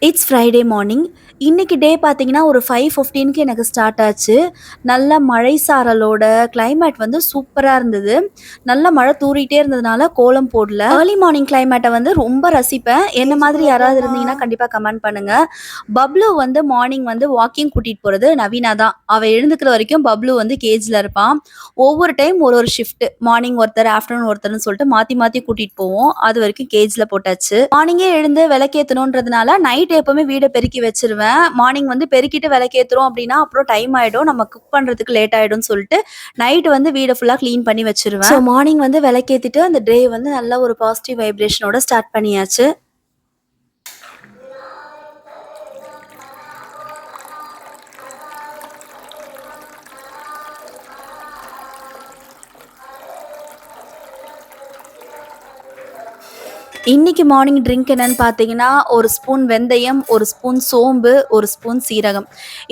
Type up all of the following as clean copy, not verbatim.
It's Friday morning. இன்னைக்கு டே பார்த்தீங்கன்னா, ஒரு 5:15க்கு எனக்கு ஸ்டார்ட் ஆச்சு. நல்ல மழை சாரலோட கிளைமேட் வந்து சூப்பரா இருந்தது. நல்ல மழை தூறிட்டே இருந்ததுனால கோலம் போடல. ஏர்லி மார்னிங் கிளைமேட்ட வந்து ரொம்ப ரசிப்பேன். என்ன மாதிரி யாராவது இருந்தீங்கன்னா கண்டிப்பா கமெண்ட் பண்ணுங்க. பப்ளு வந்து மார்னிங் வந்து வாக்கிங் கூட்டிட்டு போறது நவீனா தான். அவ எழுந்துக்கிற வரைக்கும் பப்ளு வந்து கேஜ்ல இருப்பான். ஒவ்வொரு டைம் ஒரு ஷிஃப்ட். மார்னிங் ஒருத்தர், ஆஃப்டர்நூன் ஒருத்தர்ன்னு சொல்லிட்டு மாத்தி மாத்தி கூட்டிட்டு போவோம். அது வரைக்கும் கேஜ்ல போட்டாச்சு. மார்னிங்கே எழுந்து விளக்கேத்தணுன்றதுனால நைட் எப்பவுமே வீட பெருக்கி வச்சுருவேன். மார்னிங் வந்து பெருக்கிட்டு விளக்கேத்துறோம் அப்படின்னா, அப்புறம் டைம் ஆயிடும். நம்ம குக் பண்றதுக்கு லேட் ஆயிடும்னு சொல்லிட்டு, நைட் வந்து வீட ஃபுல்லா கிளீன் பண்ணி வச்சுருவேன். ஸோ மார்னிங் வந்து விளக்கேத்திட்டு அந்த டே வந்து நல்ல ஒரு பாசிட்டிவ் வைப்ரேஷனோட ஸ்டார்ட் பண்ணியாச்சு. இன்னைக்கு மார்னிங் ட்ரிங்க் என்னன்னு பார்த்தீங்கன்னா, ஒரு ஸ்பூன் வெந்தயம், ஒரு ஸ்பூன் சோம்பு, ஒரு ஸ்பூன் சீரகம்.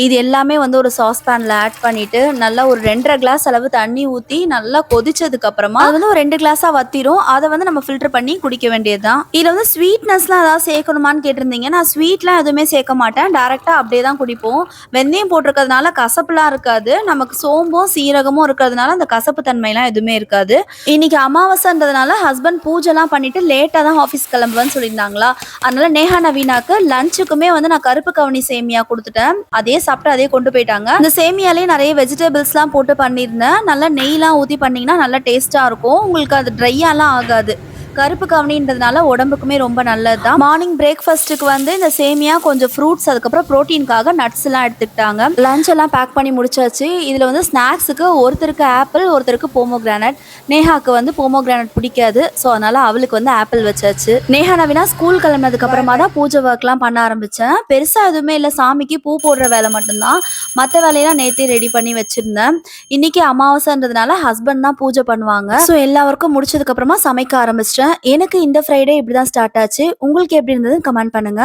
இது எல்லாமே வந்து ஒரு சாஸ் பேன்ல ஆட் பண்ணிட்டு, நல்லா ஒரு 2 1/2 கிளாஸ் அளவு தண்ணி ஊத்தி, நல்லா கொதிச்சதுக்கு அப்புறமா, அது வந்து ஒரு 2 கிளாஸா வத்திரும். அத வந்து நம்ம ஃபில்டர் பண்ணி குடிக்க வேண்டியது தான். இதுல வந்து ஸ்வீட்னஸ்லாம் ஏதாவது சேர்க்கணுமான்னு கேட்டிருந்தீங்க. நான் ஸ்வீட்லாம் எதுவுமே சேர்க்க மாட்டேன். டைரக்ட்டா அப்படியே தான் குடிப்போம். வெந்தயம் போட்டிருக்கிறதுனால கசப்புலாம் இருக்காது. நமக்கு சோம்பும், சீரகமும் இருக்கிறதுனால அந்த கசப்பு தன்மைலாம் எதுவுமே இருக்காது. இன்னைக்கு அமாவாசைன்றதுனால ஹஸ்பண்ட் பூஜைலாம் பண்ணிட்டு லேட்டா தான் ஆஃபீஸ் கிளம்புவேன்னு சொல்லியிருந்தாங்களா, அதனால நேஹா நவீனாக்கு லஞ்சுக்குமே வந்து நான் கருப்பு கவுனி சேமியா கொடுத்துட்டேன். அதே சாப்பிட்டு அதே கொண்டு போயிட்டாங்க. இந்த சேமியாலே நிறைய வெஜிடபிள்ஸ்லாம் போட்டு பண்ணியிருந்தேன். நல்லா நெய்லாம் ஊற்றி பண்ணிங்கன்னா நல்லா டேஸ்ட்டாக இருக்கும். உங்களுக்கு அது ட்ரையாலாம் ஆகாது. கருப்பு கவுனின்றதுனால உடம்புக்குமே ரொம்ப நல்லது தான். மார்னிங் பிரேக்ஃபாஸ்ட்டுக்கு வந்து இந்த சேமியா, கொஞ்சம் ஃப்ரூட்ஸ், அதுக்கப்புறம் ப்ரோட்டீனுக்காக நட்ஸ் எல்லாம் எடுத்துக்கிட்டாங்க. லஞ்ச் எல்லாம் பேக் பண்ணி முடிச்சாச்சு. இதில் வந்து ஸ்நாக்ஸுக்கு ஒருத்தருக்கு ஆப்பிள், ஒருத்தருக்கு போமோகிரானட். நேஹாக்கு வந்து போமோகிரானட் பிடிக்காது. ஸோ அதனால அவளுக்கு வந்து ஆப்பிள் வச்சாச்சு. நேஹா நவீனா ஸ்கூல் கிளம்பினதுக்கு அப்புறமா தான் பூஜை ஒர்க்லாம் பண்ண ஆரம்பித்தேன். பெருசாக எதுவுமே இல்லை, சாமிக்கு பூ போடுற வேலை மட்டும்தான். மற்ற வேலையெல்லாம் நேற்றே ரெடி பண்ணி வச்சுருந்தேன். இன்னைக்கு அமாவாசைன்றதுனால ஹஸ்பண்ட் தான் பூஜை பண்ணுவாங்க. ஸோ எல்லா ஒர்க்கும் முடிச்சதுக்கு அப்புறமா சமைக்க ஆரம்பிச்சிட்டேன். எனக்கு இந்த ஃப்ரைடே இப்படி தான் ஸ்டார்ட் ஆச்சு. உங்களுக்கு எப்படி இருந்ததுன்னு கமெண்ட் பண்ணுங்க.